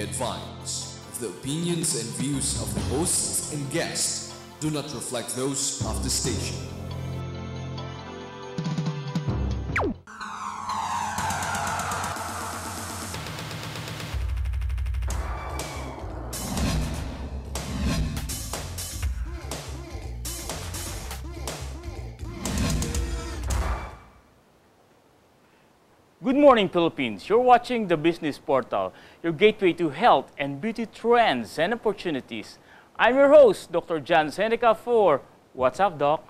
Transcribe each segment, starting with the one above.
advised, the opinions and views of the hosts and guests do not reflect those of the station. Good morning, Philippines. You're watching the Business Portal, your gateway to health and beauty trends and opportunities. I'm your host, Dr. John Cenica for What's Up, Doc?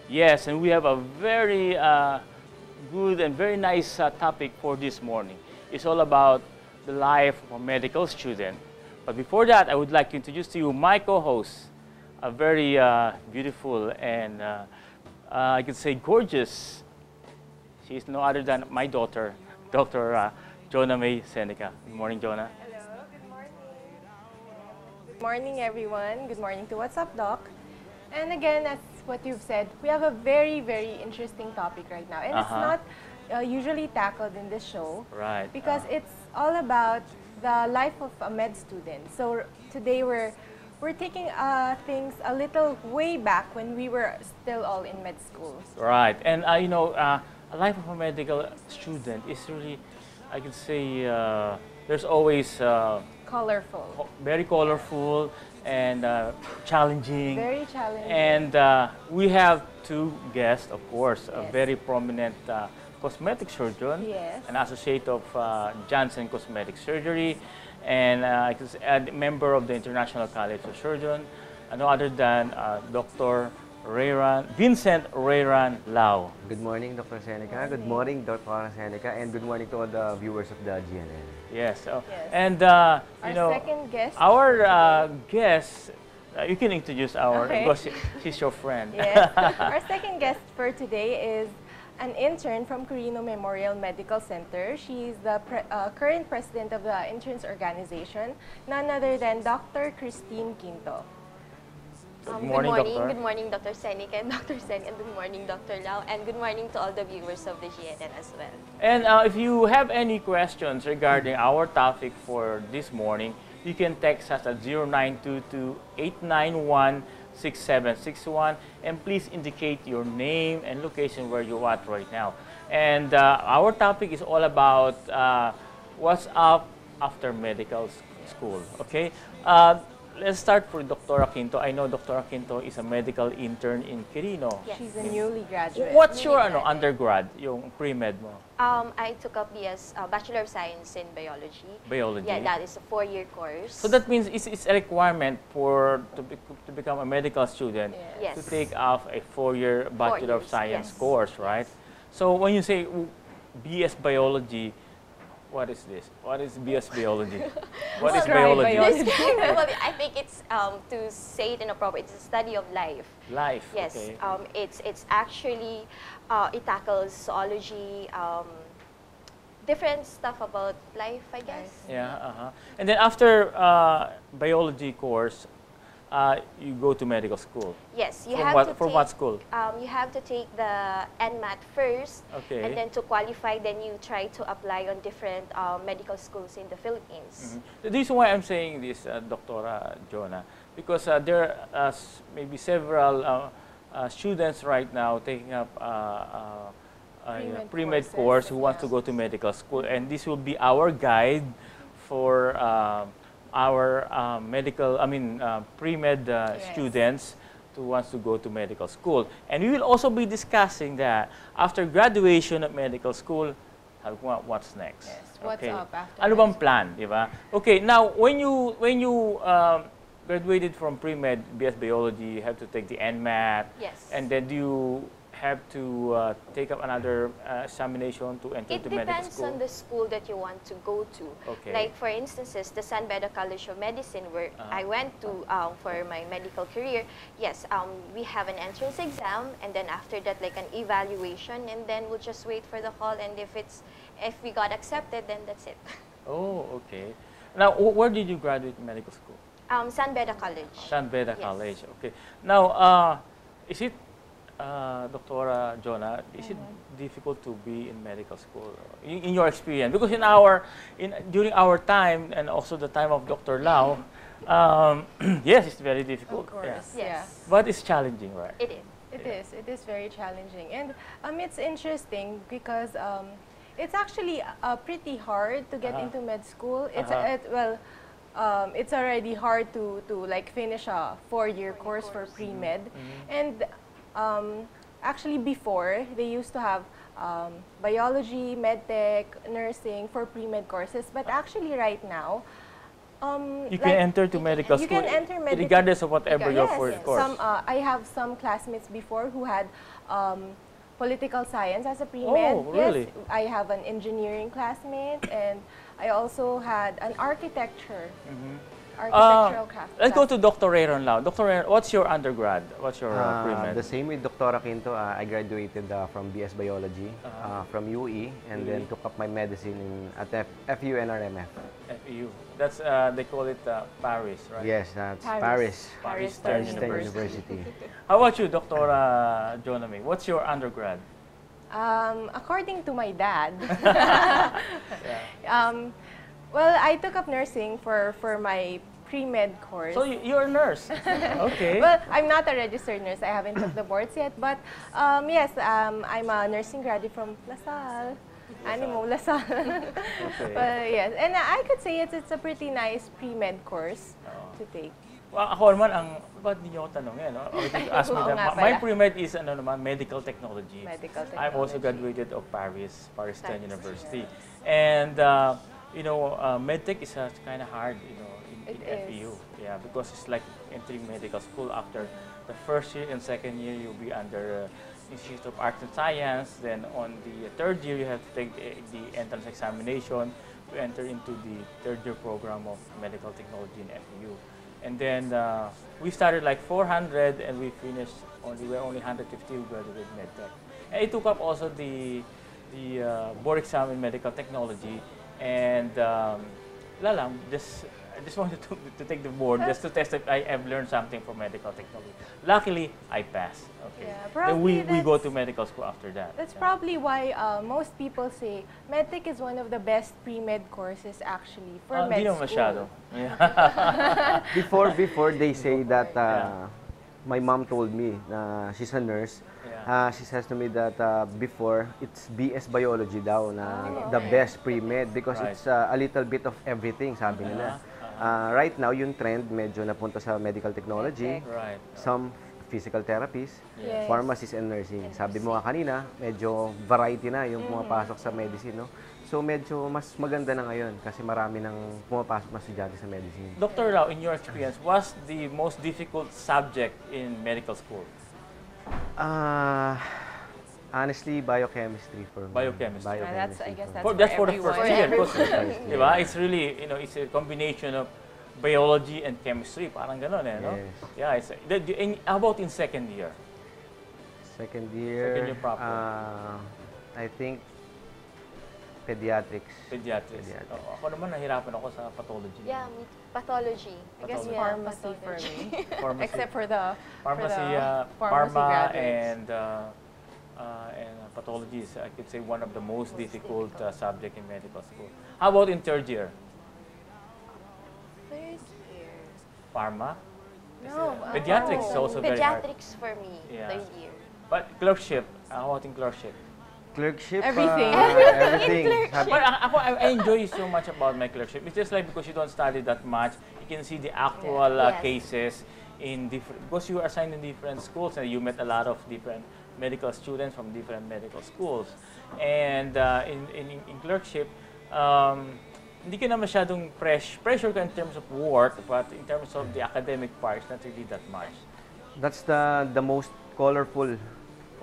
Yes, and we have a very good and very nice topic for this morning. It's all about the life of a medical student. But before that, I would like to introduce to you my co-host, a very beautiful and I could say gorgeous. She's no other than my daughter, Dr. JONNA May Cenica. Good morning, JONNA. Hello, good morning. Good morning, everyone. Good morning to What's Up, Doc. And again, as what you've said, we have a very, very interesting topic right now. And it's not usually tackled in this show. Right. Because it's all about the life of a med student. So today we're taking things a little way back when we were still all in med school. Right, and you know, a life of a medical student is really, I could say, there's always colorful, very colorful and challenging. Very challenging. And we have two guests, of course, a very prominent cosmetic surgeon, an associate of Johnson Cosmetic Surgery, and a member of the International College of Surgeons, no other than Dr. Vincent Lau. Good morning, Dr. Cenica. Good morning, Dr. Cenica, and good morning to all the viewers of the GNN. Yes, and you know, second guest. Our guest, you can introduce our, because she's your friend. Yes, our second guest for today is an intern from Quirino Memorial Medical Center. She's the current president of the interns organization, none other than Dr. Christine Quinto. Good morning, Doctor. Good morning, Dr. Cenica and Dr. Sen, and good morning, Dr. Lau, and good morning to all the viewers of the GNN as well. And if you have any questions regarding our topic for this morning, you can text us at 0922-891-6761, and please indicate your name and location where you're at right now. And our topic is all about what's up after medical school, okay? Let's start for Dr. Quinto. I know Dr. Quinto is a medical intern in Quirino. Yes. She's a newly graduate. What's your undergrad, yung pre-med mo? I took up Bachelor of Science in Biology. Biology? Yeah, that is a 4-year course. So that means it's a requirement to become a medical student Yes. to take off a 4-year Bachelor of Science course, right? So when you say BS Biology, what is this? What is BS Biology? What is biology? Well, I think it's to say it in a proper. It's a study of life. Life. Yes. Okay. It's actually it tackles zoology, different stuff about life, I guess. Yeah. And then after biology course, you go to medical school. Yes, you From have what, to from take, what school? You have to take the NMAT first, and then to qualify, then you try to apply on different medical schools in the Philippines. The reason why I'm saying this, Dr. JONNA, because there are maybe several students right now taking up a pre-med course who wants to go to medical school, and this will be our guide for our pre-med students who wants to go to medical school. And we will also be discussing that after graduation of medical school, what's next? Yes, what's up after? Ano bang plan, di ba? Okay, now when you graduated from pre-med BS Biology, you have to take the NMAT. Yes. And then you have to take up another examination to enter to medical It depends school? on the school that you want to go to. Okay. Like for instances, the San Beda College of Medicine, where I went to for my medical career. Yes, we have an entrance exam, and then after that, like an evaluation, and then we'll just wait for the call. And if we got accepted, then that's it. Oh, okay. Now, where did you graduate medical school? San Beda College. San Beda Yes. College. Okay. Now, is it, Dr. Jonna, is it difficult to be in medical school in your experience? Because during our time and also the time of Dr. Lau, yes, it's very difficult. Of course, Yes. But it's challenging, right? It is. It is very challenging. And it's interesting because it's actually pretty hard to get into med school. It's it's already hard to like finish a 4-year course for pre-med. And actually before, they used to have biology, medtech, nursing for pre-med courses. But actually right now, You can enter to medical you school can enter medical regardless of whatever your yes. course. Some, I have some classmates before who had political science as a pre-med. Oh, really? Yes, I have an engineering classmate, and I also had an architecture. Architectural class. Let's go to Dr. Aaron Lau. Dr. Aaron, what's your undergrad? What's your pre-med? The same with Dr. Quinto. I graduated from BS Biology from UE and then took up my medicine at FU NRMF. FEU. That's, they call it Paris, right? Yes, that's Paris. Paris Stern Stern University. How about you, Dr. Jonna? What's your undergrad? According to my dad, well, I took up nursing for my pre-med course. So you're a nurse. Okay. Well, I'm not a registered nurse. I haven't took the boards yet. But yes, I'm a nursing graduate from LaSalle. Animo, LaSalle. Okay. But yes, and I could say it's a pretty nice pre-med course to take. Well, ako naman, ba't di niyo ako tanongin? No? Ask me Oo that. nga My pala. pre-med is medical technology. Medical I'm also technology. graduated of Paris Stern That's University. And, you know, medtech is kind of hard, you know, in It FEU. is. Yeah, because it's like entering medical school. After the first year and second year, you'll be under Institute of Arts and Science. Then on the third year, you have to take the entrance examination to enter into the third year program of medical technology in FEU. And then we started like 400 and we finished we're only 150 who graduated medtech. And it took up also the board exam in medical technology, and I just wanted to take the board just to test if I have learned something from medical technology. Luckily, I passed. Okay. Yeah, Then we probably go that's- to medical school after that. That's Yeah. probably why most people say medtech is one of the best pre-med courses actually for med Hindi naman school. masyado. Yeah. Before they say that my mom told me she's a nurse. Yeah. She says to me that before it's BS Biology daw na the best pre-med because Right. it's a little bit of everything, sabi nila. Right now, yung trend medyo napunta sa medical technology, Right. some physical therapists, Yes. pharmacists and nursing. Sabi mo nga kanina, medyo variety na yung pumapasok sa medicine, no? So medyo mas maganda na ngayon kasi marami nang pumapasok na estudyante sa medicine. Dr. Lau, in your experience, what's the most difficult subject in medical school? Honestly, biochemistry for me. Biochemistry. That's, I guess that's That's for the everyone. first year. For Because, di ba? It's really, you know, it's a combination of biology and chemistry. Parang gano'n eh, no? Yes. Yeah. How about in second year? Second year, Second year proper. I think pediatrics. Pediatrics. Pediatrics. Oo, ako naman nahirapan ako sa pathology. Yeah, pathology. I guess Pathology. pharmacy for me. Pharmacy. Except for the Pharmacy, pharmacy pharma graduates. and pathology is, I could say, one of the most difficult subject in medical school. How about in third year? Third year. Pharma? No, Pediatrics is also very hard. Pediatrics for me, Yeah. third year. But clerkship, how about in clerkship? Clerkship? Everything. Everything. But I enjoy so much about my clerkship. It's just like because you don't study that much, you can see the actual Yes. cases in different, because you are assigned in different schools and you met a lot of different medical students from different medical schools. And in clerkship, hindi ka na masyadong pressure ka in terms of work, but in terms of the academic part, it's not really that much. That's the most colorful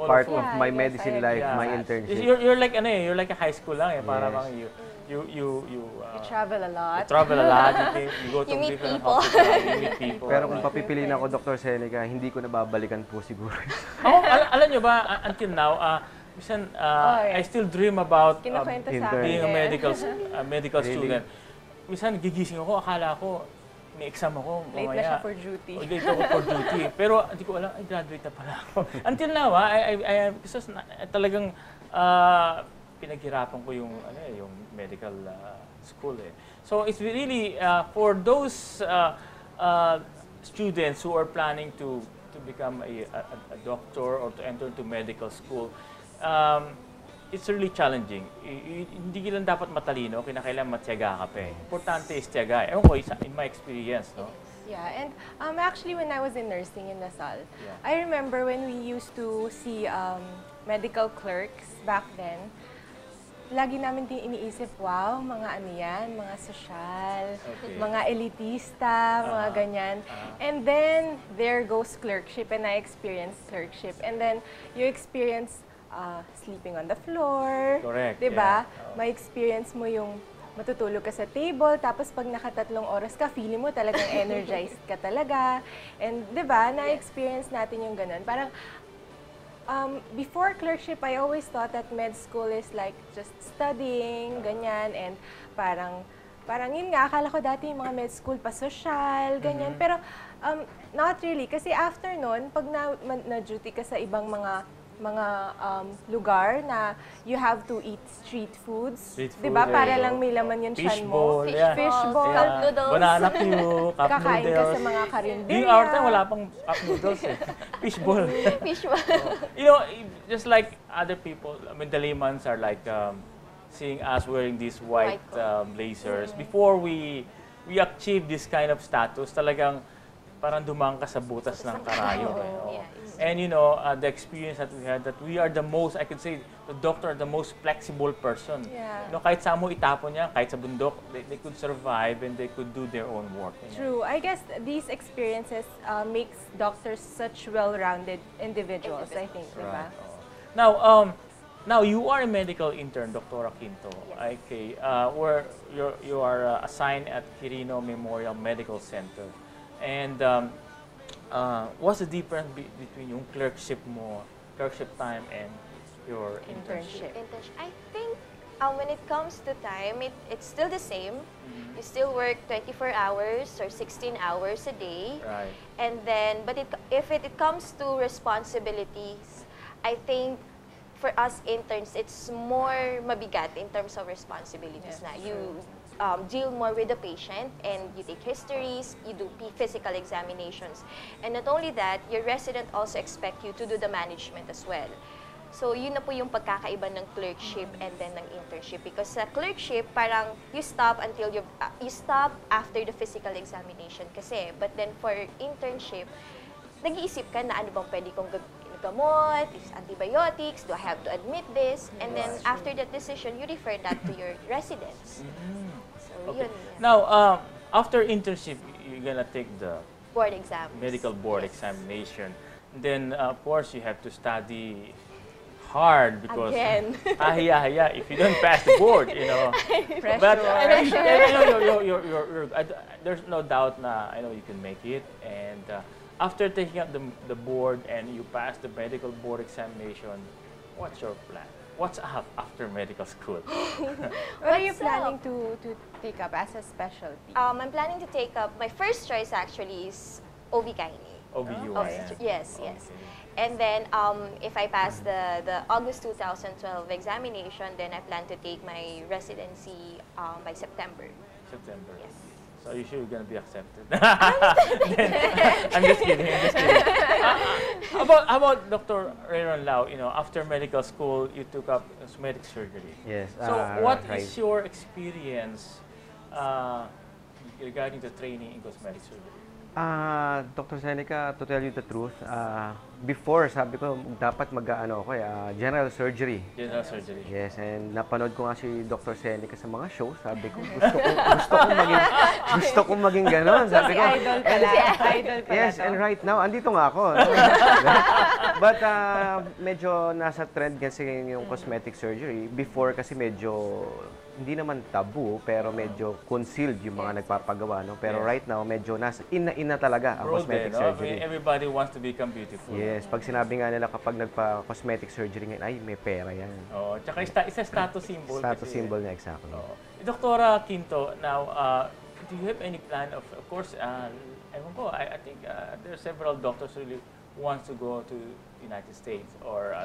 part of Yeah, my yes, medicine I life, Yeah. my internship. You're like you're like a high school lang eh. Para Yes. bang you You travel a lot. travel a lot, you go to You meet different people. hospitals, you meet people. Pero kung right? papipiliin ako, Dr. Cenica, hindi ko nababalikan po siguro. Ako, alam nyo ba, until now, minsan, yeah. I still dream about Kinukwento sa intern. akin. being a eh. medical Really? student. Minsan, gigising ako, akala ko, may exam ako Late mamaya. na siya for duty. Late ako for duty. Pero hindi ko alam, ay, graduate na pala ako. Until now, kasi talagang pinaghirapan ko yung, yung medical school eh. So it's really, for those students who are planning to become a doctor or to enter into medical school, it's really challenging. Hindi lang dapat matalino, kinakailangan matyaga ka pa eh. Importante is tiyaga. Ewan ko, in my experience, no? Yeah, and actually when I was in nursing in Nasal, I remember when we used to see medical clerks back then, lagi namin din iniisip, wow, mga ano yan, mga sosyal, mga elitista, mga ganyan. And then, there goes clerkship, and I experienced clerkship. And then, you experience sleeping on the floor. Correct. Diba? Yeah. May experience mo yung matutulog ka sa table, tapos pag nakatatlong oras ka, feeling mo talagang energized ka talaga. And diba, na-experience natin yung ganun. Parang, before clerkship, I always thought that med school is like just studying, ganyan, and parang yun nga, akala ko dati yung mga med school pa social, ganyan. Pero not really, kasi after nun, pag na-duty ka sa ibang mga lugar na you have to eat street foods. Diba? Para lang may laman yung tiyan mo. Fishball, cup noodles. Banana Q, cup kakain noodles. ka sa mga karinderya. Yung our time, wala pang cup noodles eh. Fishball. Fishball. You know, just like other people, I mean, the laymans are like seeing us wearing these white blazers. Before we achieve this kind of status, talagang parang dumang ka sa butas ng karayom. And you know, the experience that we had, that we are the most, I could say, the doctor are the most flexible person. Yeah. You know, kahit saan mo itapon niya, kahit sa bundok, they could survive and they could do their own work. True. I guess these experiences makes doctors such well-rounded individuals, I think, diba? Right. Now you are a medical intern, Dr. Quinto. Okay, where you are assigned at Quirino Memorial Medical Center. And what's the difference between yung clerkship time and your internship? I think when it comes to time, it's still the same. You still work 24 hours or 16 hours a day. Right. And then, but if it comes to responsibilities, I think for us interns, it's more mabigat in terms of responsibilities. You deal more with the patient, and you take histories, you do physical examinations. And not only that, your resident also expect you to do the management as well. So yun na po yung pagkakaiba ng clerkship and then ng internship. Because sa clerkship, parang you stop until you stop after the physical examination kasi. But then for internship, nag-iisip ka na ano bang pwede kong gamot, antibiotics, do I have to admit this? And then after that decision, you refer that to your residents. So yun. Now, after internship, you're gonna take the board exam, medical board examination. And then, of course, you have to study hard because if you don't pass the board, you know. But there's no doubt na I know you can make it. And after taking up the board and you pass the medical board examination, what's your plan? What's up after medical school? What are you planning to take up as a specialty? I'm planning to take up, my first choice actually is OB-GYN. OB-GYN. Yes. And then if I pass the August 2012 examination, then I plan to take my residency by September. September. Yes. So are you sure you're gonna be accepted? I'm just kidding. How about Dr. Rayron Lau? You know, after medical school, you took up cosmetic surgery. Yes. So what is your experience regarding the training in cosmetic surgery? Dr. Cenica, to tell you the truth, before sabi ko dapat general surgery. General surgery. Yes, and napanood ko nga si Dr. Cenica sa mga show. Sabi ko gusto kong maging gano'n. Sabi ko, idol pala. Idol pala. Yes, and right now andito nga ako. But medyo nasa trend kasi yung cosmetic surgery. Before kasi medyo hindi naman tabu, pero medyo concealed yung mga nagpapagawa, no? Pero right now, medyo nasa ina talaga ang cosmetic surgery. Everybody wants to become beautiful. Yes, pag sinabi nga nila kapag nagpa-cosmetic surgery ngayon, ay, may pera yan. Oh, tsaka isa status symbol. Status symbol niya, exactly. Dr. Quinto, now, do you have any plan of course, ewan ko, I think there are several doctors who really wants to go to United States or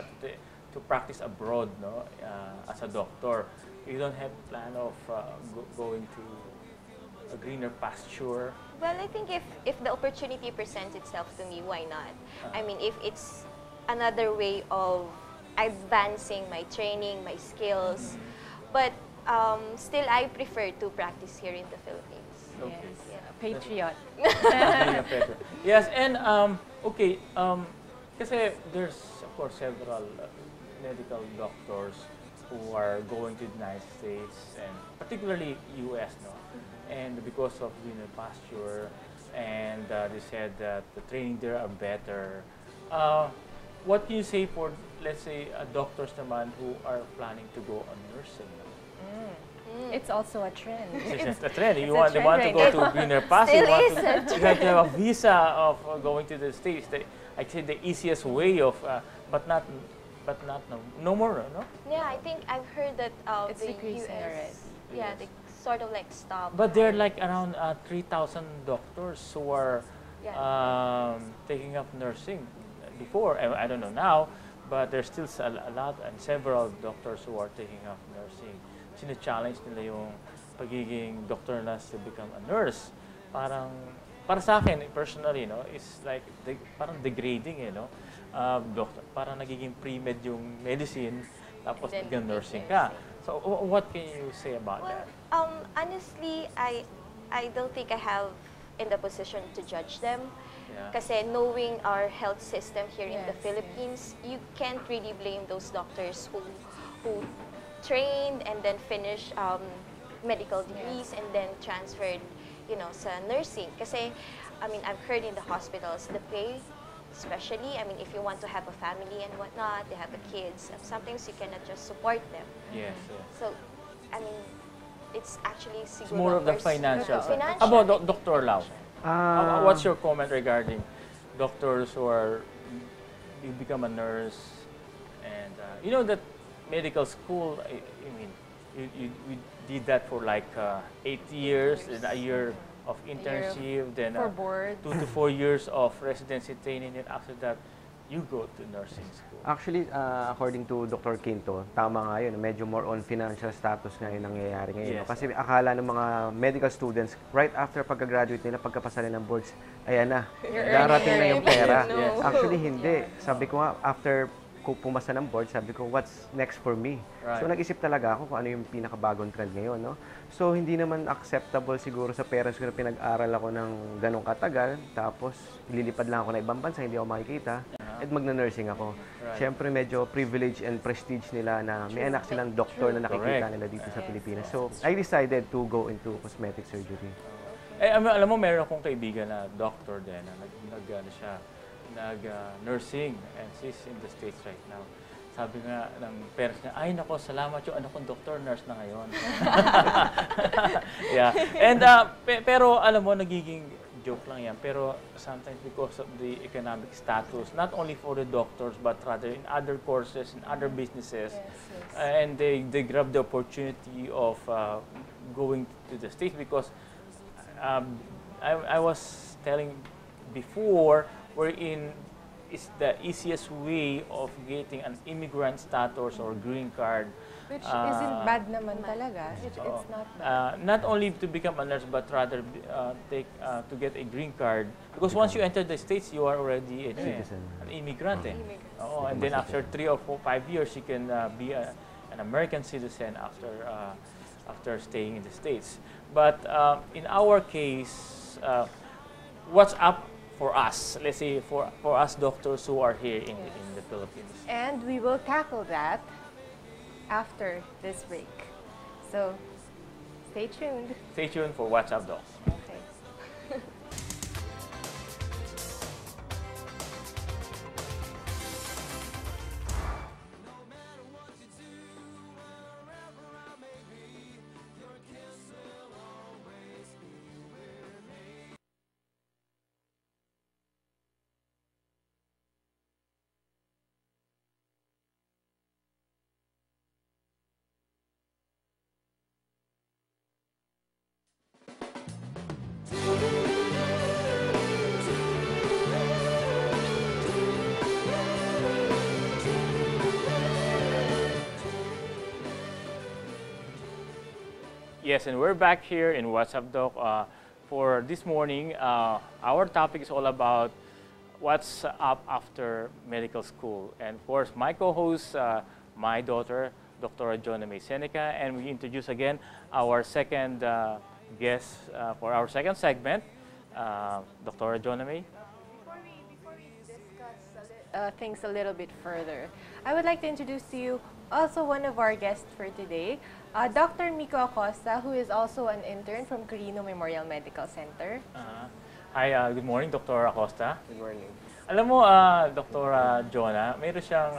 to practice abroad, no, as a doctor. You don't have plan of going to a greener pasture? Well, I think if the opportunity presents itself to me, why not? I mean, if it's another way of advancing my training, my skills, but still I prefer to practice here in the Philippines. Okay. Yes. Patriot. Being a patriot. Yes, and okay, kasi there's of course several medical doctors who are going to the United States and particularly US, no? And because of greener pasture, and they said that the training there are better. What can you say for, let's say, doctors naman who are planning to go on nursing? It's also a trend. It's just a trend. It's You a want, they trend want to right go now. to greener pasture. Still You is want to, you have to have a visa of going to the States. I'd say the easiest way of, but not no more, no? Yeah, I think I've heard that It's the decreasing US, already. yeah, they sort of like stop. But there are like around 3,000 doctors who are taking up nursing before. I don't know now, but there's still a lot and several doctors who are taking up nursing. Sina-challenge nila yung pagiging doctor na to become a nurse. Parang, para sa akin, personally, no, is like, parang degrading, no? Doctor, parang nagiging pre-med yung medicine, tapos And then biglang nursing nursing. ka. So, what can you say about Well, that? honestly, I don't think I have in the position to judge them. Yeah. Kasi knowing our health system here in the Yes, Philippines, you can't really blame those doctors who trained and then finished medical degrees and then transferred, sa nursing. Kasi, I mean, I've heard in the hospitals, the pay, especially, I mean, if you want to have a family and whatnot, they have the kids, sometimes you cannot just support them. Yes. So, I mean, it's actually It's more of the financial side. Financial. How about Dr. Lau? Ah, What's your comment regarding doctors who are, you become a nurse, and you know that medical school, I mean, we did that for like 8 years, and a year of internship, then For boards. 2 to 4 years of residency training, and after that, you go to nursing school. Actually, according to Dr. Quinto, tama nga yun. Medyo more on financial status nga yung nangyayari ngayon. Yes, No? Kasi akala ng mga medical students, right after pagka-graduate nila, pagkapasa nila ng boards, ayan na, darating na yung pera. Yes. Actually, hindi. Sabi ko nga, after ko pumasa ng board, sabi ko, what's next for me? Right. So, nag-isip talaga ako kung ano yung pinakabagong trend ngayon. No? So, hindi naman acceptable siguro sa parents ko na pinag-aral ako ng ganong katagal, tapos lilipad lang ako na ibang bansa, hindi ako makikita, at magna-nursing ako. Right. Siyempre, medyo privilege and prestige nila na may anak silang doktor na nakikita Correct. nila dito sa Pilipinas. So, I decided to go into cosmetic surgery. Alam mo, meron akong kaibigan na doctor din, na nag-nursing, and she's in the States right now. Sabi nga ng parents niya, ay nako, salamat yung anak kong doctor, nurse na ngayon. Yeah. And, pero alam mo, nagiging joke lang yan. Pero sometimes because of the economic status, not only for the doctors, but rather in other courses, in other businesses, and they grab the opportunity of going to the States because I was telling before, wherein is the easiest way of getting an immigrant status or green card. Which isn't bad naman talaga. It's not bad. Not only to become a nurse, but rather to get a green card. Because once you enter the States, you are already Citizen. an immigrant. Oo, and then after 3 or 5 years, you can be an American citizen after staying in the States. But in our case, what's up for us, let's say for us doctors who are here in the Philippines? And we will tackle that after this break. So, stay tuned. Stay tuned for What's Up, Doc. Okay. Yes, and we're back here in What's Up Doc. For this morning, our topic is all about what's up after medical school. And of course, my co-host, my daughter, Dr. JONNA Cenica, and we introduce again our second guest for our second segment, Dr. JONNA. Before we discuss things a little bit further, I would like to introduce to you also one of our guests for today, Dr. Miko ACOSTA, who is also an intern from Quirino Memorial Medical Center. Hi, good morning, Dr. ACOSTA. Good morning. Alam mo, Dr. JONNA, mayroon siyang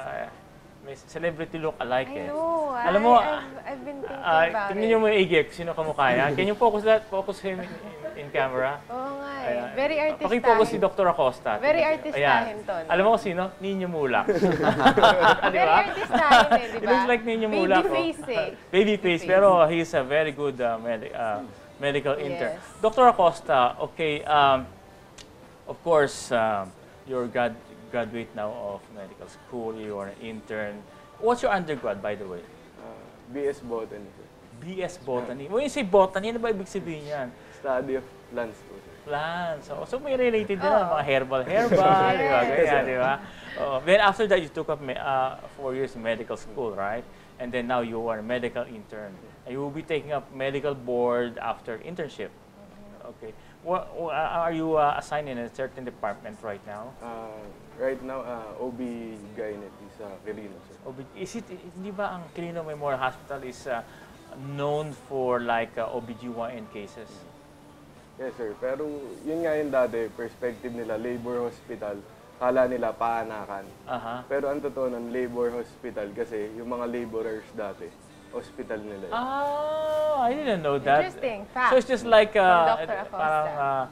may celebrity look alike I know. Alam mo, I've been thinking about tingnan it. niyo mo igik, sino kamukha niya? Can you focus him in camera? Oo nga eh. Very artistahin. Paki-focus si Dr. ACOSTA. Very artistahin to. Alam mo kung sino? Ninyo Mulak. Very artistahin eh, di ba? It looks like Ninyo Mulak. Baby face eh. Baby face, pero he's a very good medical intern. Yes. Dr. ACOSTA, okay, of course, you're graduate now of medical school, you are an intern. What's your undergrad, by the way? BS Botany. BS Botany. When you say botany, ano ba ibig sabihin yan? Study of plants po, sir. Plants. So may related din mga herbal, di ba? Ganyan, di ba? Then after that, you took up 4 years in medical school, right? And then now you are a medical intern. And you will be taking up medical board after internship. Okay. Are you assigned in a certain department right now? Right now, OB Gynet is Quirino, sir. Hindi ba ang Quirino Memorial Hospital is known for like OBGYN cases? Yes, sir. Pero yun nga yung dati, perspective nila, labor hospital, kala nila paanakan. Pero ang totoo nun, labor hospital kasi yung mga laborers dati, hospital nila. I didn't know that. Interesting fact. So it's just like Dr. ACOSTA.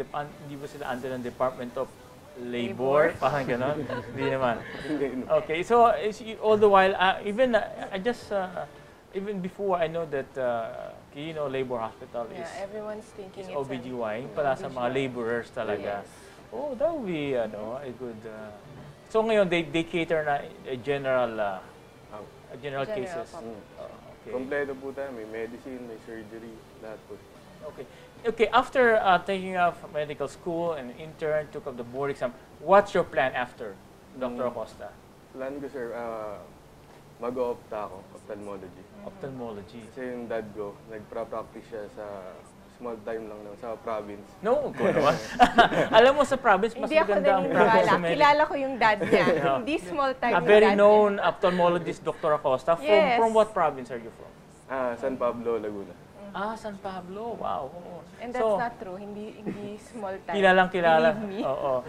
parang hindi ba sila under ng Department of Labor? Parang gano'n? Hindi naman. Okay, so all the while, even even before I know that Quirino Labor Hospital is everyone's thinking it's OBGYN para sa mga laborers talaga. Yes. Oh, that would be a good. So ngayon they cater na general cases. Okay. Kompleto po tayo. May medicine, may surgery, lahat po. Okay. Okay, after taking off medical school and intern, took up the board exam, what's your plan after, Dr. ACOSTA? Plan ko, sir, mag-o-opta ako, ophthalmology. Ophthalmology. Kasi yung dad ko, nagpa-practice siya sa small time lang naman, sa province. No, ko naman. Alam mo sa province, mas Hindi ako maganda ang practice naniniwala. sa medical. Kilala ko yung dad niya. Hindi small time A yung very dad known niya. ophthalmologist, Dr. ACOSTA. Yes. From what province are you from? San Pablo, Laguna. San Pablo. Wow. And that's not true. Hindi small time. Kilalang kilala. Believe me. Oo.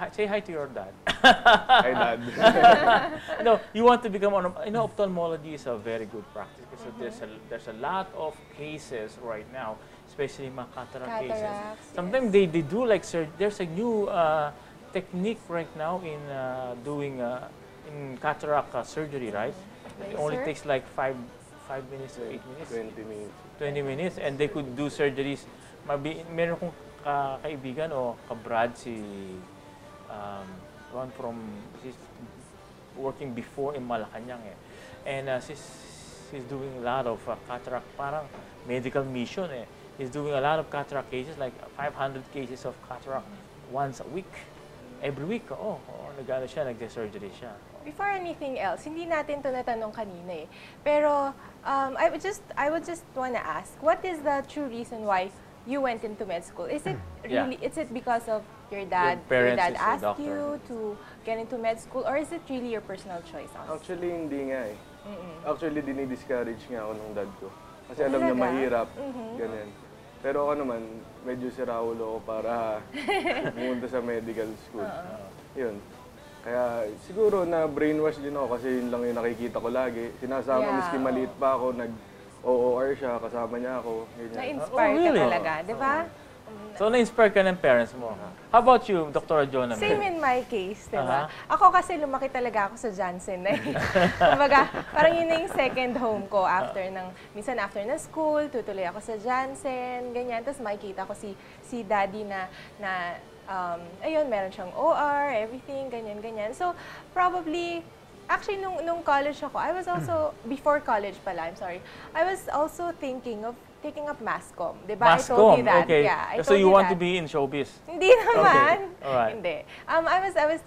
Say hi to your dad. Hi, Dad. No, you want to become ophthalmology is a very good practice because there's a lot of cases right now, especially mga cataract cases. Cataracts, Sometimes they do like there's a new technique right now in doing in cataract surgery, right? It only takes like 5 minutes to 8 minutes. 20 minutes. 20 minutes, and they could do surgeries. Meron kong kaibigan o kabrad one from, she's working before in Malacanang and she's doing a lot of cataract, parang medical mission He's doing a lot of cataract cases, like 500 cases of cataract once a week. Every week, nag-ano siya, nag-surgery siya. Before anything else, hindi natin to natanong kanina Pero I would just wanna ask, what is the true reason why you went into med school? Is it really? Is it because of your dad? Your dad asked you to get into med school, or is it really your personal choice? Actually, hindi nga Actually, dinidiscourage nga ako ng dad ko. Kasi alam niya mahirap, ganyan. Pero ako naman, medyo siraulo ko para pumunta sa medical school. Yun. Kaya siguro na brainwash din ako kasi yun lang yung nakikita ko lagi. Sinasama, miski maliit pa ako, nag-OOR siya, kasama niya ako. Na-inspire ka talaga, di ba? So, na-inspire ka ng parents mo. How about you, Dr. JONNA? Same in my case, di ba? Ako kasi lumaki talaga ako sa Johnson Kumbaga, parang yun na yung second home ko minsan after na school, tutuloy ako sa Johnson, ganyan. Tapos makikita ko si daddy na ayun, meron siyang OR, everything, ganyan. So, probably, Actually, nung college ako, I was also, before college pala, I'm sorry, I was also thinking of taking up mass comm. Diba? I told you that. Okay. Yeah, I So told you want that. to be in showbiz? Hindi naman. Okay. Alright. Hindi. I was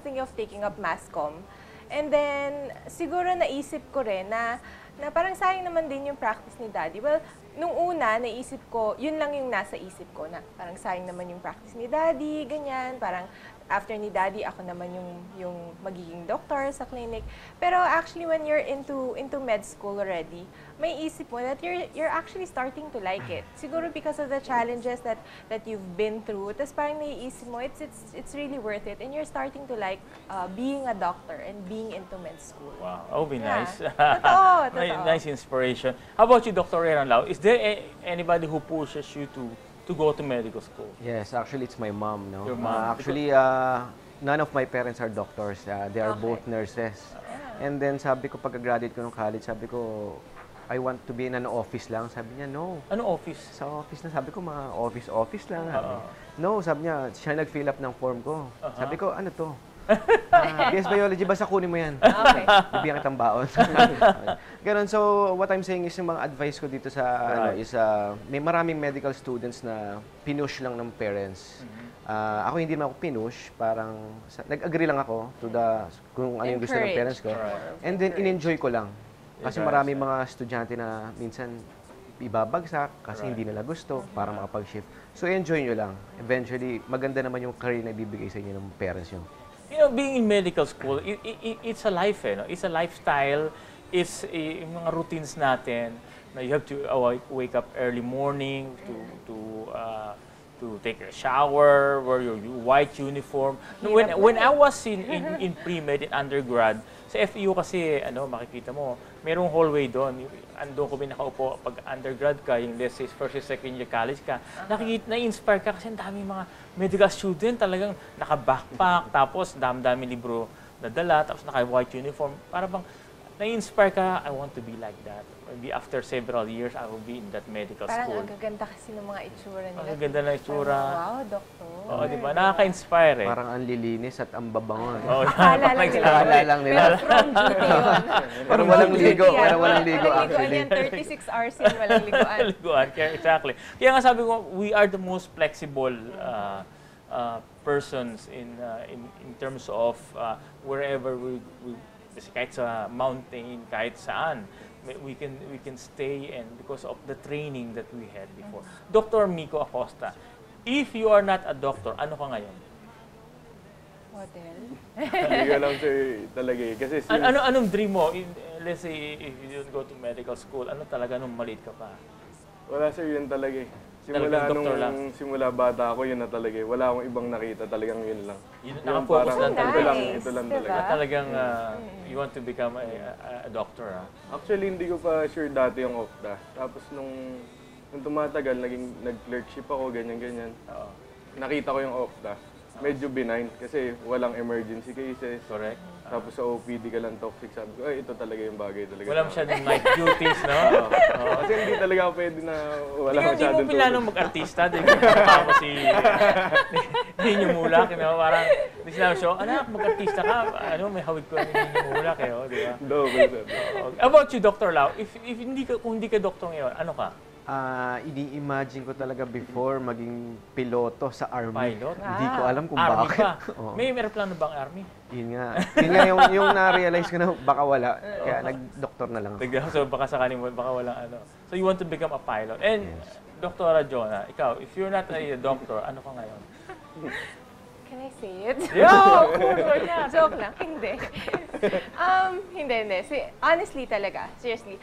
thinking of taking up mass comm. And then, siguro naisip ko rin na parang sayang naman din yung practice ni Daddy. Well, nung una, naisip ko, yun lang yung nasa isip ko na parang sayang naman yung practice ni Daddy, ganyan. Parang after ni Daddy, ako naman yung magiging doctor sa clinic. Pero actually, when you're into med school already, may isip mo that you're actually starting to like it. Siguro because of the challenges that you've been through. Tapos parang naiisip mo, it's really worth it. And you're starting to like being a doctor and being into med school. Wow, that would be nice. Totoo, totoo. Nice inspiration. How about you, Dr. Lau? Is there anybody who pushes you to go to medical school? Yes, actually, it's my mom, no? Your mom. Actually, none of my parents are doctors. They are both nurses. And then, sabi ko, pagka-graduate ko ng college, sabi ko, I want to be in an office lang. Sabi niya, no. Ano office? Sa office na. Sabi ko, mga office lang. No, sabi niya, siya nag-fill up ng form ko. Sabi ko, ano to? BS Biology, basta kunin mo yan. Okay. Bibigyan kitang baon. Ganon. So, what I'm saying is yung mga advice ko dito sa, may maraming medical students na pinush lang ng parents. Ako hindi naman ako pinush, parang nag-agree lang ako to kung ano yung gusto ng parents ko. And then, in-enjoy ko lang. Kasi maraming mga estudyante na minsan ibabagsak kasi hindi nila gusto para makapag-shift. So, enjoy nyo lang. Eventually, maganda naman yung career na ibibigay sa inyo ng parents nyo. You know, being in medical school, it's a life, no? It's a lifestyle. It's yung mga routines natin. You have to wake up early morning to take a shower, wear your white uniform. When I was in pre-med, in undergrad, sa FEU kasi, makikita mo, merong hallway doon. Andun kami nakaupo pag undergrad ka, yung let's say first or second year college ka, na-inspire ka kasi ang dami mga medical student talagang naka-backpack, tapos dami-dami libro na dala, tapos naka-white uniform. Para bang na-inspire ka, I want to be like that. Maybe after several years, I will be in that medical school. Parang ang gaganda kasi ng mga itsura nila. Ang ganda ng itsura. Wow, doktor. Oo, di ba? Nakaka-inspire eh. Parang ang lilinis at ang babango. Akala lang nila. Akala lang nila. Pero from duty yun. Parang walang ligo. Parang walang ligo actually. Walang liguan yan, 36 hours yun, walang liguan. Liguan, exactly. Kaya nga sabi ko, we are the most flexible persons in terms of wherever we kahit sa mountain, kahit saan. We can stay and because of the training that we had before. Dr. Miko Acosta, if you are not a doctor, ano ka ngayon? Hotel? Hindi ko alam sir talaga eh. Kasi Anong dream mo? Let's say if you don't go to medical school, ano talaga nung maliit ka pa? wala sir, yun talaga eh. Simula bata ako, yun na talaga eh. Wala akong ibang nakita, talagang yun lang. Naka-focus lang talaga. Ito lang talaga. Talagang you want to become a doctor, ha? Actually, hindi ko pa sure dati yung OCTA. Tapos nung tumatagal, nag-clerkship ako, ganyan-ganyan. Nakita ko yung OCTA. Medyo benign kasi walang emergency cases. Correct. Tapos sa OPD ka lang toxic. Sabi ko, ay, ito talaga yung bagay talaga. Wala masyadong night duties, no? Kasi hindi talaga ako pwede na wala masyadong tulog. Hindi mo pinanong mag-artista. Hindi mo si Ninyo Mulak. Parang, hindi sinabi siya, anak, mag-artista ka. May hawig ko ni Ninyo Mulak. Di ba? About you, Dr. Lau, kung hindi ka doktor ngayon, ano ka? Ini-imagine ko talaga before maging piloto sa army. Pilot? Hindi ko alam kung Army bakit. pa? May aeroplano bang army? Yun nga. Yun nga yung na-realize ko na baka wala. Kaya nag-doktor na lang ako. So baka sakaling baka walang ano. So you want to become a pilot. And Dr. JONNA, ikaw, if you're not a doctor, ano ka ngayon? Can I say it? Yeah, of course, why not? Joke lang. Hindi. Hindi. Honestly talaga, seriously.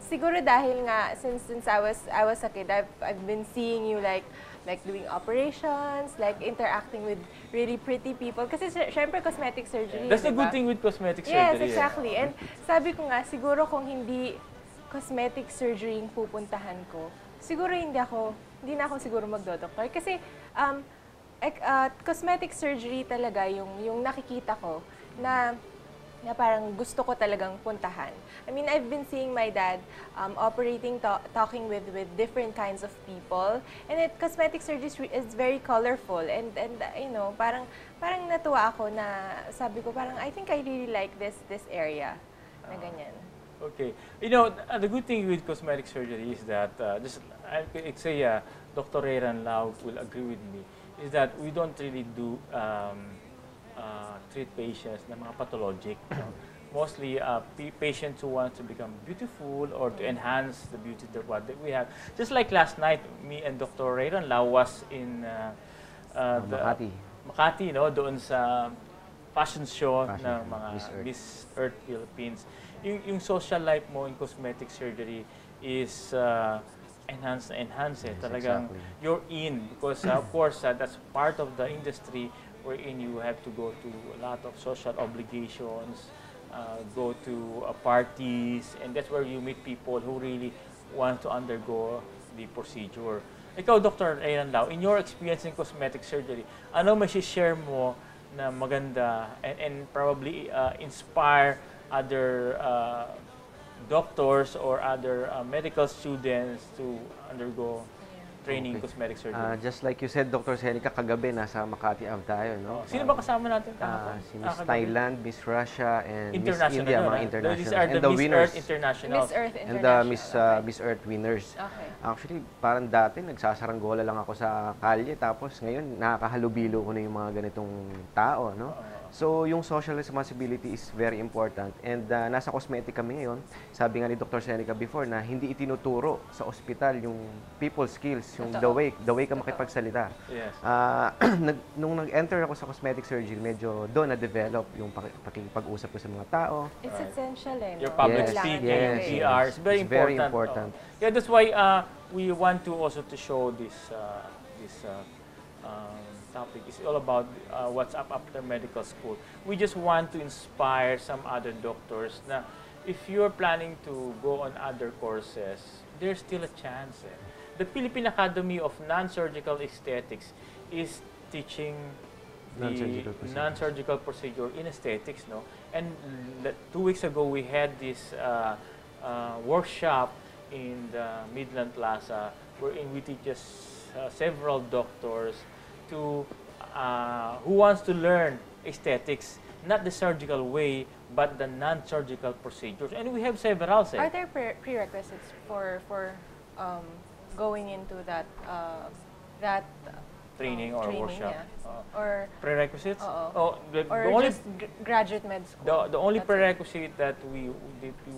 Siguro dahil nga, since I was a kid, I've been seeing you like doing operations, like interacting with really pretty people. Kasi syempre cosmetic surgery. That's the diba? good thing with cosmetic surgery. Yes, exactly. And sabi ko nga, siguro kung hindi cosmetic surgery yung pupuntahan ko, siguro hindi na ako siguro magdodoktor. Kasi cosmetic surgery talaga yung nakikita ko na na parang gusto ko talagang puntahan. I mean, I've been seeing my dad operating, talking with different kinds of people, and cosmetic surgery is very colorful, and you know, parang natuwa ako na sabi ko parang I think I really like this area na ganyan. Okay. You know, the good thing with cosmetic surgery is that, just I could say, Dr. Reyran Lau will agree with me, is that we don't really do treat patients na mga pathologic. Mostly patients who want to become beautiful or to enhance the beauty of what we have. Just like last night, me and Dr. Reyran Lau was in Makati, no, doon sa fashion show ng mga Miss Earth Philippines. Yung social life mo in cosmetic surgery is enhance. Yes, talagang you're in because of course that's part of the industry wherein you have to go to a lot of social obligations, go to parties, and that's where you meet people who really want to undergo the procedure. Ikaw, Dr. Reyran Lau, in your experience in cosmetic surgery, ano may share mo na maganda and probably inspire other doctors or other medical students to undergo training in cosmetic surgery? Just like you said, Dr. Cenica, kagabi nasa Makati Ave tayo, no? Sino ba kasama natin kahapon? Si Miss Thailand, Miss Russia, and Miss International, India, no? mga international. These are and the the Miss winners. Earth International. Miss Earth And International. the Miss Earth winners. Okay. Actually, parang dati, nagsasaranggola lang ako sa kalye, tapos ngayon, nakakahalubilo ko na yung mga ganitong tao, no? So, yung social responsibility is very important. And nasa cosmetic kami ngayon. Sabi nga ni Dr. Cenica before na hindi itinuturo sa ospital yung people skills, yung the way ka makipagsalita. Yes. Nung nag-enter ako sa cosmetic surgery, medyo doon na-develop yung pakikipag-usap ko sa mga tao. It's essential, eh, no? Your public Yes, speaking, yes, PR, is very it's important. very important. Yeah, that's why we want to also to show this topic. It's all about what's up after medical school. We just want to inspire some other doctors na if you're planning to go on other courses, there's still a chance. The Philippine Academy of Non-Surgical Aesthetics is teaching the non-surgical procedure in aesthetics, no? And 2 weeks ago, we had this workshop in the Midland Plaza wherein we teach several doctors to who wants to learn aesthetics, not the surgical way, but the non-surgical procedures. And we have several. Are there prerequisites for going into that training or workshop? Yeah. Or prerequisites? or only just graduate med school? The only prerequisite that we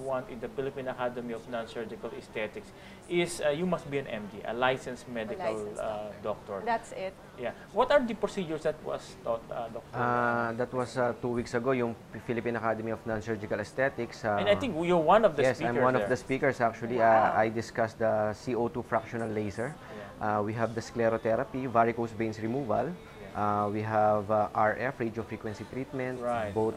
want in the Philippine Academy of Non-Surgical Aesthetics is you must be an MD, a licensed medical doctor. That's it? Yeah. What are the procedures that was taught, Doctor? That was 2 weeks ago, yung Philippine Academy of Non-Surgical Aesthetics. And I think you're one of the yes, speakers. Yes, I'm one there. of the speakers actually. Wow. I discussed the CO2 fractional laser. We have the sclerotherapy, varicose veins removal. We have RF, radio frequency treatment, both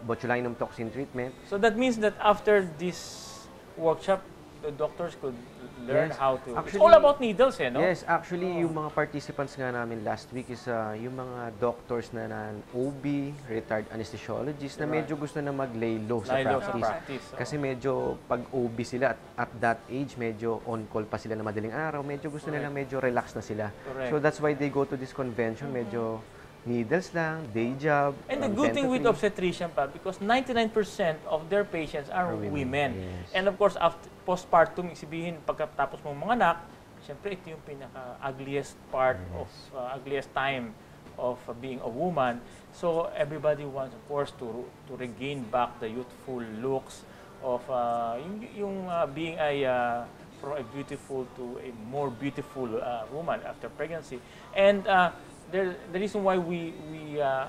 botulinum toxin treatment. So that means that after this workshop, the doctors could learn how to... Actually, it's all about needles, eh, no? Yes, actually, yung mga participants nga namin last week is yung mga doctors na OB, retired anesthesiologists, na medyo gusto na mag-lay low sa practice. Kasi medyo pag OB sila at that age, medyo on-call pa sila na madaling araw, medyo gusto nila medyo relax na sila. So that's why they go to this convention, medyo needles lang, day job. And the good thing with obstetrician pa, because 99% of their patients are women. Yes. And of course, after postpartum, isibihin, pagkatapos mong mga anak, siyempre ito yung pinaka-ugliest part of, ugliest time of being a woman. So everybody wants, of course, to regain back the youthful looks of being from a beautiful to a more beautiful woman after pregnancy. And the reason why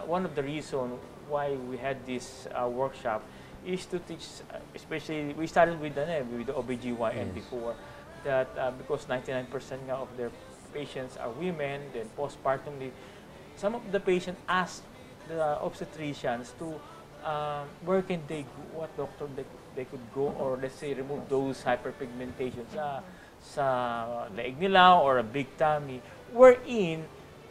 one of the reasons why we had this workshop is to teach, especially, we started with the OBGYN before, that because 99% nga of their patients are women, then postpartum, some of the patients ask the obstetricians to where can they go, what doctor they could go, or let's say remove those hyperpigmentations sa leeg nila or a big tummy, wherein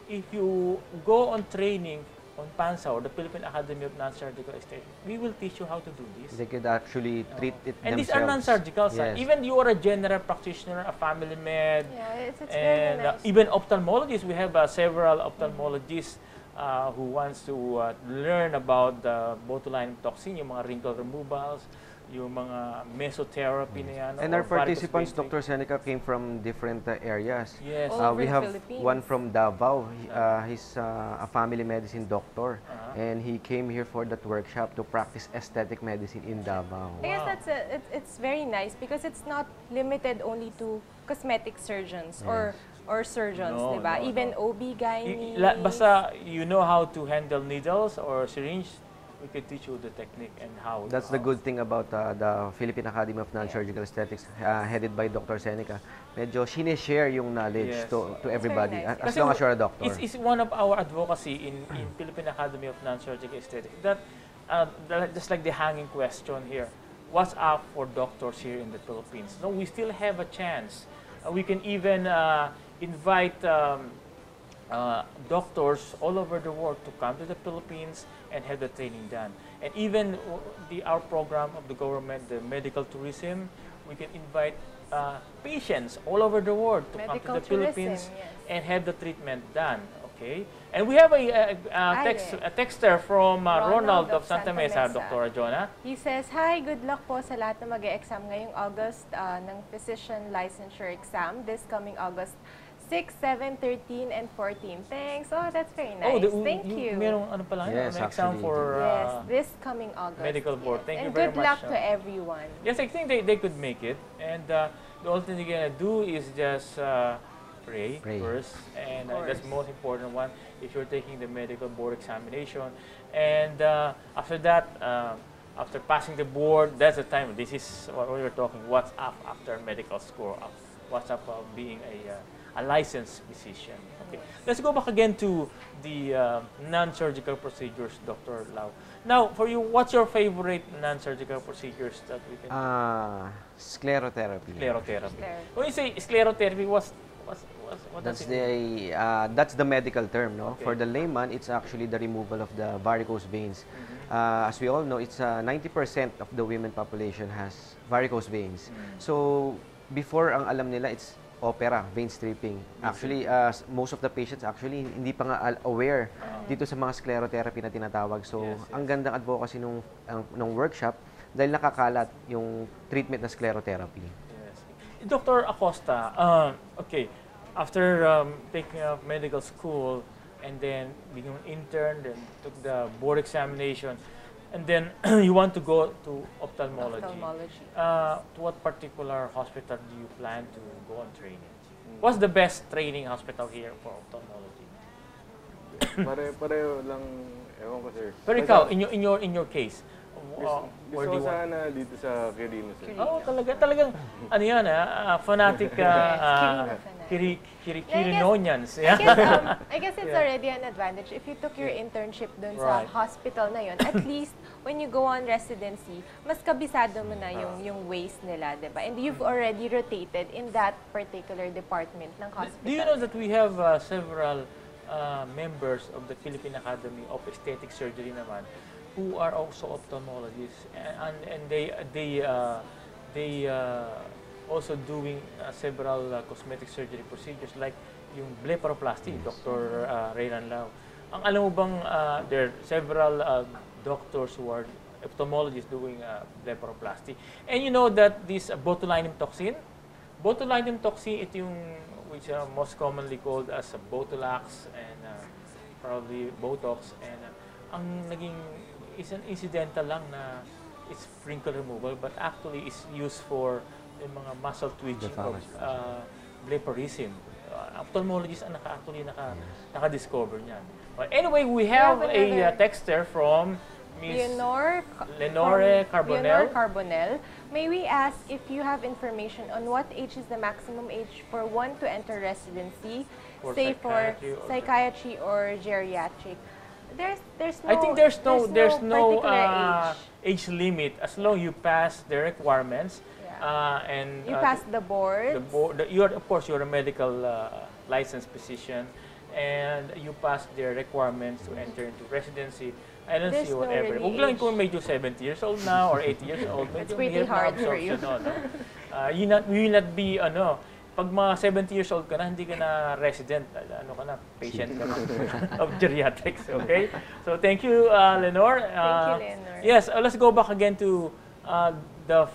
if you go on training on PANSA or the Philippine Academy of Non-Surgical Aesthetics, we will teach you how to do this. They could actually treat it and themselves. these are non-surgical. Yes. Even you are a general practitioner, a family med, Yeah, it's and very nice. even ophthalmologists. We have several ophthalmologists who wants to learn about the botulinum toxin, yung mga wrinkle removals, yung mga mesotherapy na yan. And or our participants, varicose vein. Dr. Cenica, came from different areas. Yes. All over We the have Philippines. one from Davao. He's a family medicine doctor, and he came here for that workshop to practice aesthetic medicine in Davao. I guess it's very nice because it's not limited only to cosmetic surgeons or surgeons, No, diba? no, Even no. OB-GYN. Basta you know how to handle needles or syringe, we can teach you the technique and how. That's the good thing about the Philippine Academy of Non-Surgical Aesthetics, headed by Dr. Cenica. Medyo sinishare yung knowledge Yes. to everybody, nice. as long as you're a doctor. It's one of our advocacy in Philippine Academy of Non-Surgical Aesthetics that just like the hanging question here, what's up for doctors here in the Philippines? No, we still have a chance. We can even invite doctors all over the world to come to the Philippines and have the training done. And even our program of the government, the medical tourism, we can invite patients all over the world to come to the Philippines and have the treatment done. Okay, and we have a texter from Ronald of Santa Mesa, Dr. JONNA. He says, "Hi, good luck po sa lahat na mag-e-exam ngayong August ng physician licensure exam this coming August 6, 7, 13, and 14. Thanks. Oh, that's very nice. Thank you. Merong ano pala, Yes, may exam actually. for Yes, this coming August. medical board. Thank you And very good much. luck to everyone. Yes, I think they could make it. And the only thing they're gonna do is just pray first, and that's the most important one if you're taking the medical board examination. And after that, after passing the board, that's the time. This is what we were talking. What's up after medical school? What's up being a licensed physician? Okay, let's go back again to the non-surgical procedures, Dr. Lau. Now, for you, what's your favorite non-surgical procedures that we can? Sclerotherapy. Sclerotherapy. When you say sclerotherapy, what That's does it mean? that's the medical term, no? Okay. For the layman, it's actually the removal of the varicose veins. As we all know, it's 90% of the women population has varicose veins. So before, ang alam nila, it's opera, vein stripping. Actually, most of the patients actually hindi pa nga aware dito sa mga sclerotherapy na tinatawag. So ang gandang advocacy nung workshop dahil nakakalat yung treatment na sclerotherapy. Dr. Acosta, okay, after taking up medical school and then being an intern, then took the board examination, and then you want to go to ophthalmology. To what particular hospital do you plan to go on training? What's the best training hospital here for ophthalmology? Pareho lang, ewan ko sir. Pero ikaw, in your case, where do Gusto you ko want? sana dito sa Quirino sir. Oh, talagang ano yan, fanatic Kirinonians. I guess it's already an advantage. If you took your internship dun sa hospital na yun, at least when you go on residency, mas kabisado mo na yung ways nila, diba? And you've already rotated in that particular department ng hospital. Do you know that we have several members of the Philippine Academy of Aesthetic Surgery naman who are also ophthalmologists, and they also doing several cosmetic surgery procedures like yung blepharoplasty, Dr. Raylan Lau. Ang alam mo bang there are several doctors who are ophthalmologists doing blepharoplasty. And you know that this botulinum toxin, ito yung which most commonly called as Botox and probably Botox, and ang naging is an incidental lang na it's wrinkle removal, but actually is used for yung mga muscle twitching or blepharism. Ophthalmologists ang naka-discover niyan. But anyway, we have a texter from Miss Lenore Carbonell. May we ask if you have information on what age is the maximum age for one to enter residency, say for psychiatry or geriatric? There's no, I think there's no particular age limit as long you pass the requirements. And you pass the board. You're of course you're a medical licensed physician, and you pass their requirements to enter into residency, I don't There's see no whatever. really Huwag lang age. kung medyo 70 years old na or 80 years old. It's Medyo pretty mahirap na hard for absorption, you. no? We will not be, pag mga 70 years old ka na, hindi ka na resident, ano ka na, patient ka na of geriatrics, okay? So thank you, Lenore. Thank you, Lenore. Yes, let's go back again to the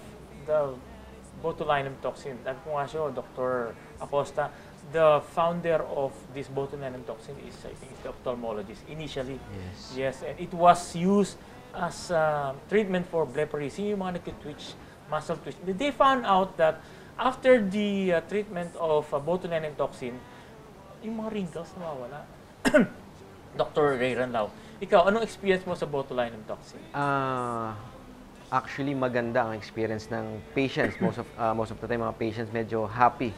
botulinum toxin. Sabi ko nga siya, Dr. Acosta, the founder of this botulinum toxin is, I think, the ophthalmologist initially. Yes. Yes, and it was used as treatment for blepharitis, yung mga nag-twitch, muscle twitch. They found out that after the treatment of botulinum toxin, yung mga wrinkles nawawala. Dr. Ray Ranlao, ikaw, anong experience mo sa botulinum toxin? Actually, maganda ang experience ng patients. Most of the time, mga patients medyo happy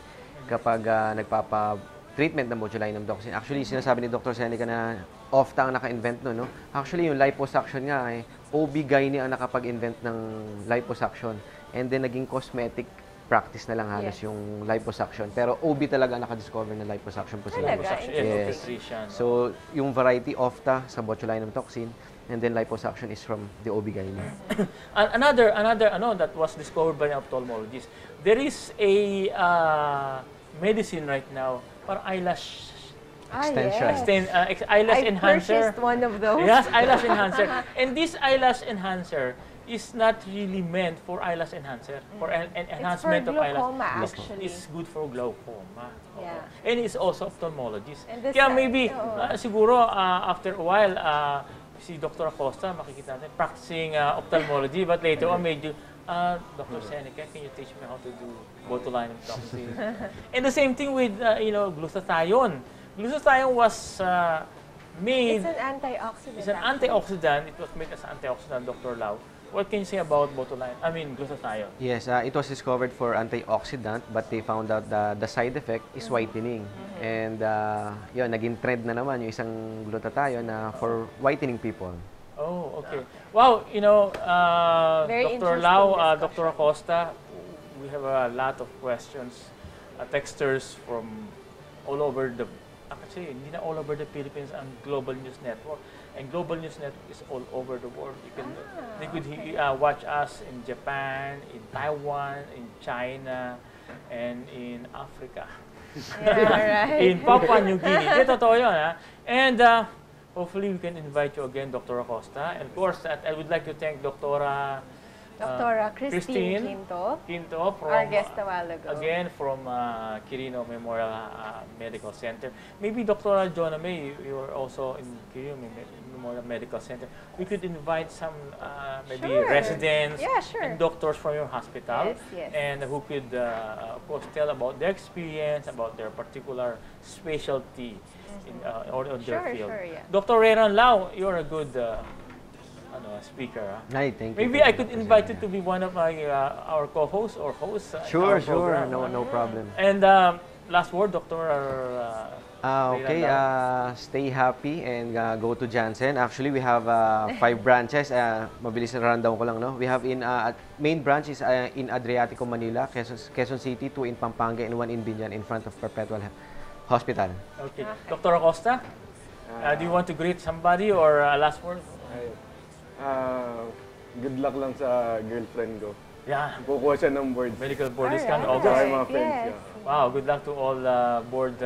kapag nagpapa-treatment ng botulinum toxin. Actually, sinasabi ni Dr. Cenica na OFTA ang naka-invent no? Actually, yung liposuction nga, OB-GYN ang nakapag-invent ng liposuction. And then, naging cosmetic practice na lang halos yung liposuction. Pero OB talaga ang naka-discover ng liposuction po sila. Talaga? Yes. So, yung variety OFTA sa botulinum toxin, and then liposuction is from the OB-GYN. Another that was discovered by an ophthalmologist. There is a medicine right now for eyelash Extension. eyelash I enhancer. purchased one of those. Yes, eyelash enhancer. And this eyelash enhancer is not really meant for eyelash enhancer, for an enhancement of eyelash. glaucoma, actually. It's good for glaucoma. Yeah. And it's also ophthalmologist. And this Kaya maybe, oo. siguro, after a while, si Dr. Acosta, makikita natin, practicing ophthalmology, but later on, medyo, Dr. Cenica, can you teach me how to do botulinum toxin? And the same thing with, glutathione. Glutathione was made... It's an antioxidant. It's an antioxidant. It was made as an antioxidant, Dr. Lau. What can you say about glutathione? Yes, it was discovered for antioxidant, but they found out the side effect is whitening. And yun, naging trend na naman yung isang glutathione na for whitening people. Oh, okay. Wow, Very Dr. interesting Lau, discussion. Dr. Acosta, we have a lot of questions, texters from all over the, actually, hindi na all over the Philippines, ang Global News Network. And Global News Network is all over the world. They could watch us in Japan, in Taiwan, in China, and in Africa. Yeah, right. In Papua New Guinea. Totoo yun, ha? And hopefully we can invite you again, Dr. Acosta. And of course, I would like to thank Dr. Christine Quinto, from, our guest a while ago. again from Quirino Memorial Medical Center. Maybe Dr. JONNA, you are also in Quirino Memorial Medical Center. We could invite some maybe Sure. residents Yeah, sure. and doctors from your hospital, Yes. and who could of course tell about their experience, about their particular specialty or their Sure, field. sure, yeah. Dr. Reran Lau, you're a good speaker. Ay, thank you. Maybe I could invite you to be one of our co-hosts or hosts. in Sure, our program. no problem. And last word, Dr. Okay, stay happy and go to Janssen. Actually, we have 5 branches. Mabilis na rundown ko lang, no? We have main branch is in Adriatico, Manila, Quezon City, 2 in Pampanga, and 1 in Binyan in front of Perpetual Hospital. Okay. Dr. Acosta, do you want to greet somebody or last word? Good luck lang sa girlfriend ko. Yeah. Kukuha siya ng board. Medical board is Alright. coming. Tsaka August. yung mga friends Yes. niya. Wow, good luck to all board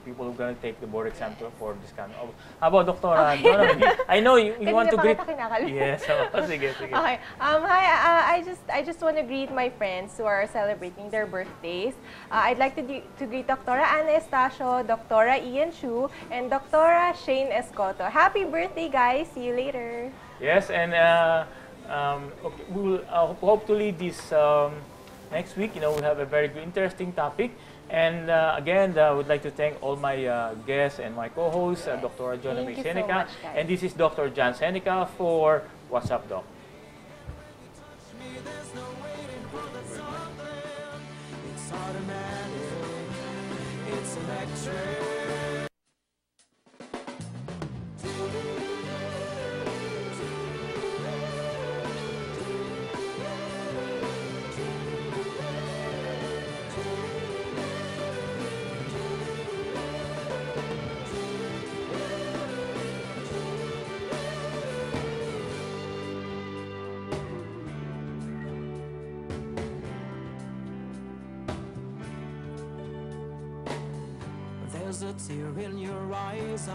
people who are going to take the board exam for this coming. How about Dr. Jonah? I know you want to greet. Yes. Sige. Okay. Hi. I just want to greet my friends who are celebrating their birthdays. I'd like to greet Dr. Ana Estacio, Dr. Ian Chu, and Dr. Shane Escoto. Happy birthday, guys! See you later. Yes, and okay, we will hopefully this next week, we'll have a very good, interesting topic. And again, I would like to thank all my guests and my co-hosts, Dr. JONNA Thank you so Cenica, much, guys. and this is Dr. John Cenica for What's Up, Doc. It's automatic, it's electric. there's a tear in your eyes.